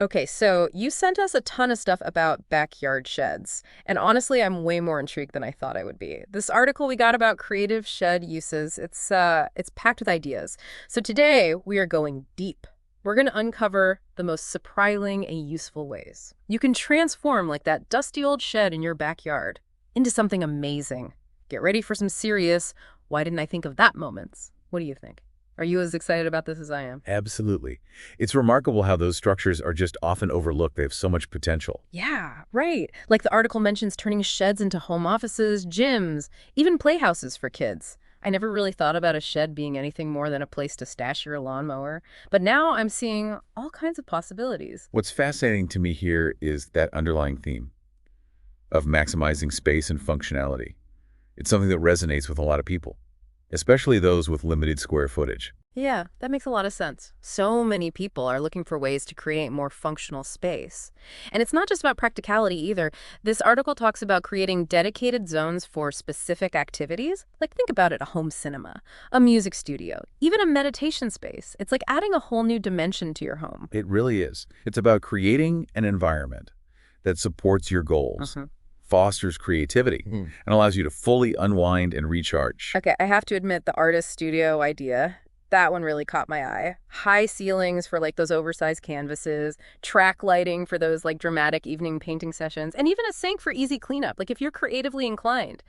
Okay, so you sent us a ton of stuff about backyard sheds, and honestly, I'm way more intrigued than I thought I would be. This article we got about creative shed uses, it's packed with ideas. So today, we are going deep. We're going to uncover the most surprising and useful ways you can transform like that dusty old shed in your backyard into something amazing. Get ready for some serious, why didn't I think of that moments? What do you think? Are you as excited about this as I am? Absolutely. It's remarkable how those structures are just often overlooked. They have so much potential. Yeah, right. Like the article mentions turning sheds into home offices, gyms, even playhouses for kids. I never really thought about a shed being anything more than a place to stash your lawnmower, but now I'm seeing all kinds of possibilities. What's fascinating to me here is that underlying theme of maximizing space and functionality. It's something that resonates with a lot of people, especially those with limited square footage. Yeah, that makes a lot of sense. So many people are looking for ways to create more functional space. And it's not just about practicality either. This article talks about creating dedicated zones for specific activities. Like think about it, a home cinema, a music studio, even a meditation space. It's like adding a whole new dimension to your home. It really is. It's about creating an environment that supports your goals, fosters creativity, and allows you to fully unwind and recharge. Okay, I have to admit the artist studio idea, that one really caught my eye. High ceilings for like those oversized canvases, track lighting for those like dramatic evening painting sessions, and even a sink for easy cleanup, like if you're creatively inclined.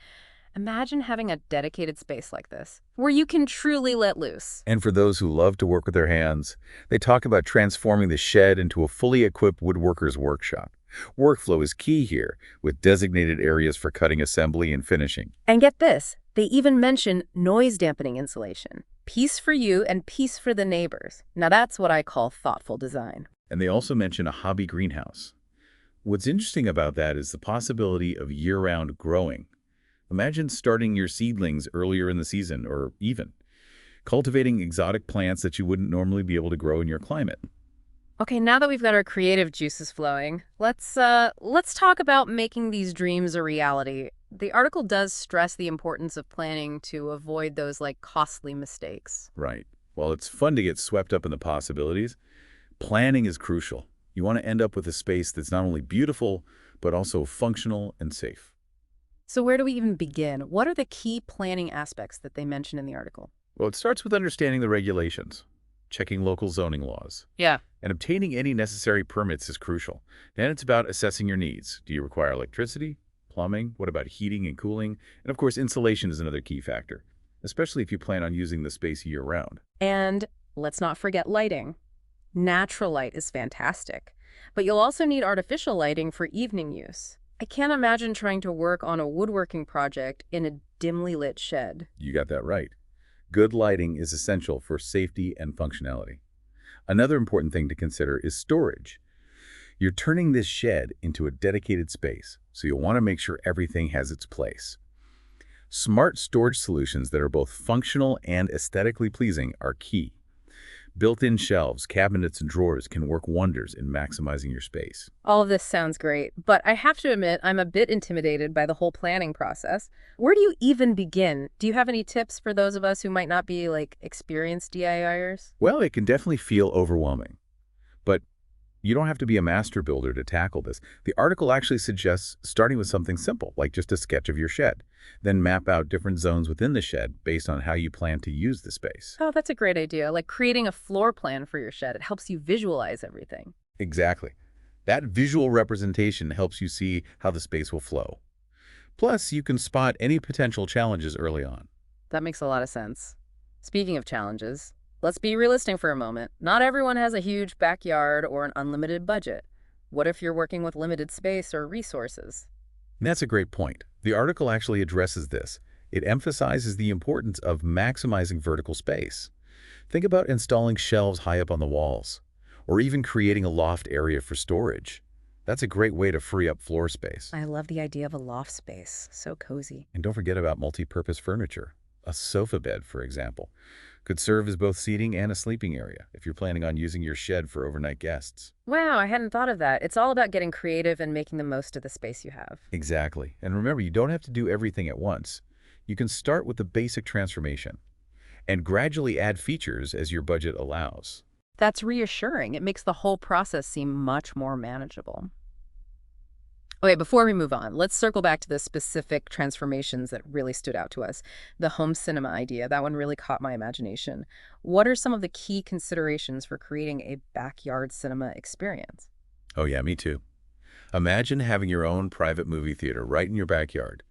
Imagine having a dedicated space like this, where you can truly let loose. And for those who love to work with their hands, they talk about transforming the shed into a fully equipped woodworker's workshop. Workflow is key here, with designated areas for cutting assembly and finishing. And get this, they even mention noise dampening insulation. Peace for you and peace for the neighbors. Now that's what I call thoughtful design. And they also mention a hobby greenhouse. What's interesting about that is the possibility of year-round growing. Imagine starting your seedlings earlier in the season, or even cultivating exotic plants that you wouldn't normally be able to grow in your climate. Okay, now that we've got our creative juices flowing, let's talk about making these dreams a reality. The article does stress the importance of planning to avoid those like costly mistakes. Right. While it's fun to get swept up in the possibilities, planning is crucial. You want to end up with a space that's not only beautiful, but also functional and safe. So where do we even begin? What are the key planning aspects that they mention in the article? Well, it starts with understanding the regulations, checking local zoning laws, Yeah. and obtaining any necessary permits is crucial. Then it's about assessing your needs. Do you require electricity, plumbing? What about heating and cooling? And of course, insulation is another key factor, especially if you plan on using the space year-round. And let's not forget lighting. Natural light is fantastic, but you'll also need artificial lighting for evening use. I can't imagine trying to work on a woodworking project in a dimly lit shed. You got that right. Good lighting is essential for safety and functionality. Another important thing to consider is storage. You're turning this shed into a dedicated space, so you'll want to make sure everything has its place. Smart storage solutions that are both functional and aesthetically pleasing are key. Built-in shelves, cabinets, and drawers can work wonders in maximizing your space. All of this sounds great, but I have to admit I'm a bit intimidated by the whole planning process. Where do you even begin? Do you have any tips for those of us who might not be like experienced DIYers? Well, it can definitely feel overwhelming, but you don't have to be a master builder to tackle this. The article actually suggests starting with something simple, like just a sketch of your shed. Then map out different zones within the shed based on how you plan to use the space. Oh, that's a great idea. Like creating a floor plan for your shed. It helps you visualize everything. Exactly. That visual representation helps you see how the space will flow. Plus, you can spot any potential challenges early on. That makes a lot of sense. Speaking of challenges, let's be realistic for a moment. Not everyone has a huge backyard or an unlimited budget. What if you're working with limited space or resources? And that's a great point. The article actually addresses this. It emphasizes the importance of maximizing vertical space. Think about installing shelves high up on the walls, or even creating a loft area for storage. That's a great way to free up floor space. I love the idea of a loft space. So cozy. And don't forget about multi-purpose furniture. A sofa bed, for example, could serve as both seating and a sleeping area if you're planning on using your shed for overnight guests. Wow, I hadn't thought of that. It's all about getting creative and making the most of the space you have. Exactly. And remember, you don't have to do everything at once. You can start with the basic transformation and gradually add features as your budget allows. That's reassuring. It makes the whole process seem much more manageable. Okay, before we move on, let's circle back to the specific transformations that really stood out to us. The home cinema idea, that one really caught my imagination. What are some of the key considerations for creating a backyard cinema experience? Oh yeah, me too. Imagine having your own private movie theater right in your backyard.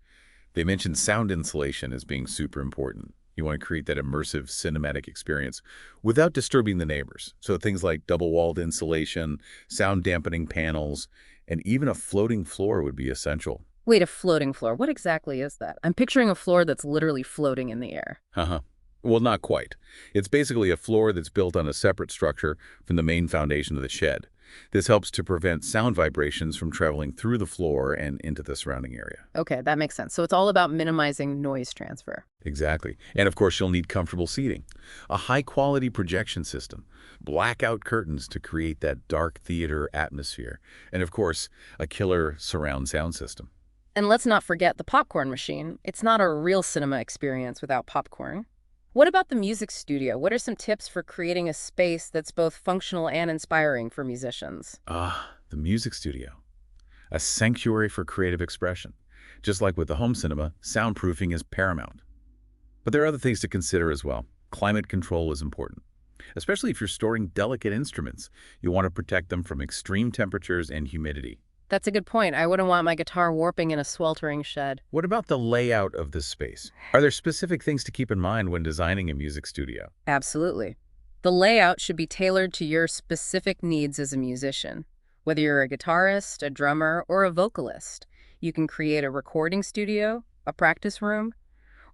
They mentioned sound insulation as being super important. You want to create that immersive cinematic experience without disturbing the neighbors. So things like double-walled insulation, sound dampening panels, and even a floating floor would be essential. Wait, a floating floor. What exactly is that? I'm picturing a floor that's literally floating in the air. Uh-huh. Well, not quite. It's basically a floor that's built on a separate structure from the main foundation of the shed. This helps to prevent sound vibrations from traveling through the floor and into the surrounding area. Okay, that makes sense. So it's all about minimizing noise transfer. Exactly. And of course, you'll need comfortable seating, a high-quality projection system, blackout curtains to create that dark theater atmosphere, and of course, a killer surround sound system. And let's not forget the popcorn machine. It's not a real cinema experience without popcorn. What about the music studio? What are some tips for creating a space that's both functional and inspiring for musicians? The music studio, a sanctuary for creative expression. Just like with the home cinema, soundproofing is paramount. But there are other things to consider as well. Climate control is important, especially if you're storing delicate instruments. You want to protect them from extreme temperatures and humidity. That's a good point. I wouldn't want my guitar warping in a sweltering shed. What about the layout of this space? Are there specific things to keep in mind when designing a music studio? Absolutely. The layout should be tailored to your specific needs as a musician. Whether you're a guitarist, a drummer, or a vocalist, you can create a recording studio, a practice room,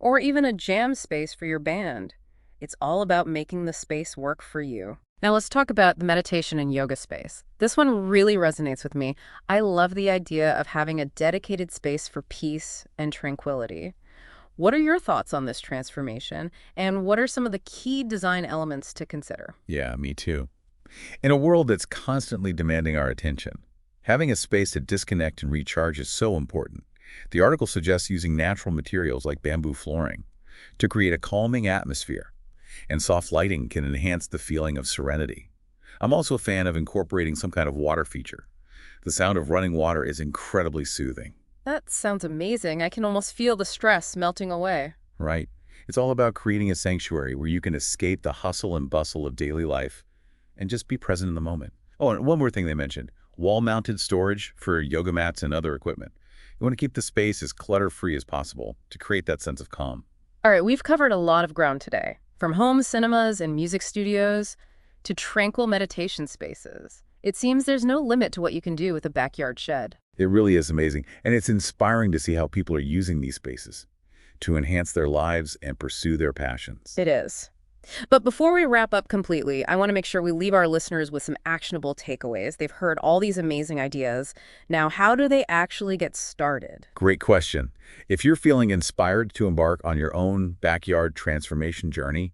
or even a jam space for your band. It's all about making the space work for you. Now let's talk about the meditation and yoga space. This one really resonates with me. I love the idea of having a dedicated space for peace and tranquility. What are your thoughts on this transformation, and what are some of the key design elements to consider? Yeah, me too. In a world that's constantly demanding our attention, having a space to disconnect and recharge is so important. The article suggests using natural materials like bamboo flooring to create a calming atmosphere, and soft lighting can enhance the feeling of serenity. I'm also a fan of incorporating some kind of water feature. The sound of running water is incredibly soothing. That sounds amazing. I can almost feel the stress melting away. Right. It's all about creating a sanctuary where you can escape the hustle and bustle of daily life and just be present in the moment. Oh, and one more thing they mentioned, wall-mounted storage for yoga mats and other equipment. You want to keep the space as clutter-free as possible to create that sense of calm. All right, we've covered a lot of ground today, from home cinemas and music studios to tranquil meditation spaces. It seems there's no limit to what you can do with a backyard shed. It really is amazing, and it's inspiring to see how people are using these spaces to enhance their lives and pursue their passions. It is. But before we wrap up completely, I want to make sure we leave our listeners with some actionable takeaways. They've heard all these amazing ideas. Now, how do they actually get started? Great question. If you're feeling inspired to embark on your own backyard transformation journey,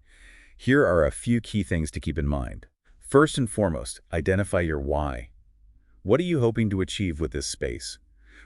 here are a few key things to keep in mind. First and foremost, identify your why. What are you hoping to achieve with this space?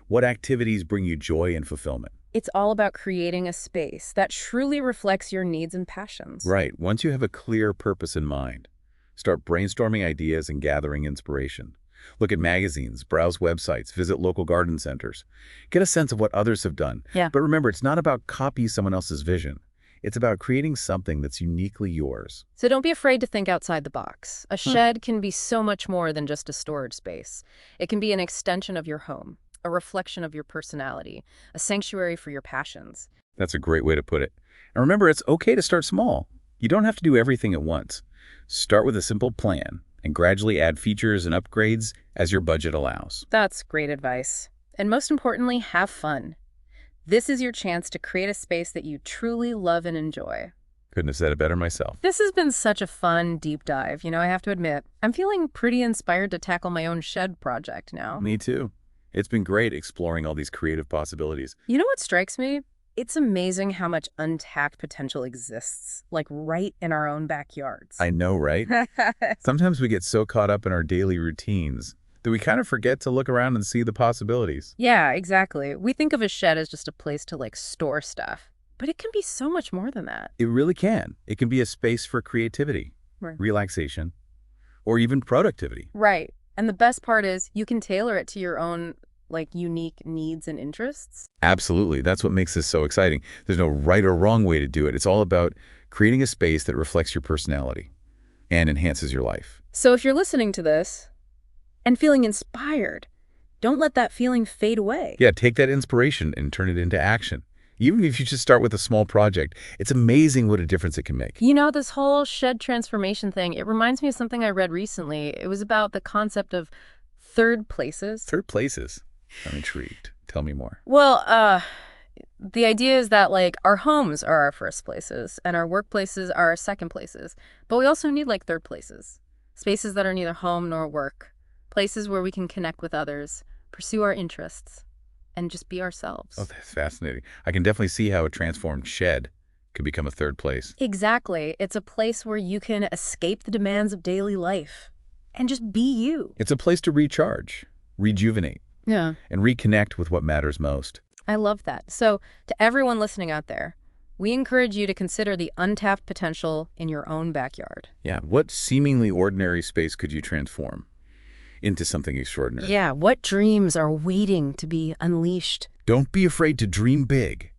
What activities bring you joy and fulfillment? It's all about creating a space that truly reflects your needs and passions. Right. Once you have a clear purpose in mind, start brainstorming ideas and gathering inspiration. Look at magazines, browse websites, visit local garden centers. Get a sense of what others have done. Yeah. But remember, it's not about copying someone else's vision. It's about creating something that's uniquely yours. So don't be afraid to think outside the box. A shed can be so much more than just a storage space. It can be an extension of your home, a reflection of your personality, a sanctuary for your passions. That's a great way to put it. And remember, it's okay to start small. You don't have to do everything at once. Start with a simple plan and gradually add features and upgrades as your budget allows. That's great advice. And most importantly, have fun. This is your chance to create a space that you truly love and enjoy. Couldn't have said it better myself. This has been such a fun, deep dive. I have to admit, I'm feeling pretty inspired to tackle my own shed project now. Me too. It's been great exploring all these creative possibilities. You know what strikes me? It's amazing how much untapped potential exists, like right in our own backyards. I know, right? Sometimes we get so caught up in our daily routines that we kind of forget to look around and see the possibilities. Yeah, exactly. We think of a shed as just a place to store stuff, but it can be so much more than that. It really can. It can be a space for creativity, Right. relaxation, or even productivity. Right. And the best part is you can tailor it to your own, like, unique needs and interests. Absolutely. That's what makes this so exciting. There's no right or wrong way to do it. It's all about creating a space that reflects your personality and enhances your life. So if you're listening to this and feeling inspired, don't let that feeling fade away. Yeah, take that inspiration and turn it into action. Even if you just start with a small project, it's amazing what a difference it can make. You know, this whole shed transformation thing, it reminds me of something I read recently. It was about the concept of third places. Third places. I'm intrigued. Tell me more. Well, the idea is that, like, our homes are our first places and our workplaces are our second places. But we also need, like, third places. Spaces that are neither home nor work. Places where we can connect with others, pursue our interests, and just be ourselves. Oh, that's fascinating. I can definitely see how a transformed shed could become a third place. Exactly. It's a place where you can escape the demands of daily life and just be you. It's a place to recharge, rejuvenate, Yeah. and reconnect with what matters most. I love that. So, to everyone listening out there, we encourage you to consider the untapped potential in your own backyard. Yeah, what seemingly ordinary space could you transform into something extraordinary? Yeah, what dreams are waiting to be unleashed? Don't be afraid to dream big,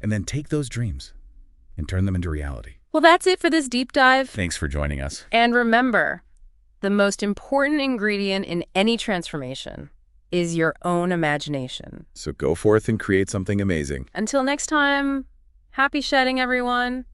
and then take those dreams and turn them into reality. Well, that's it for this deep dive. Thanks for joining us. And remember, the most important ingredient in any transformation is your own imagination. So go forth and create something amazing. Until next time, happy shedding, everyone.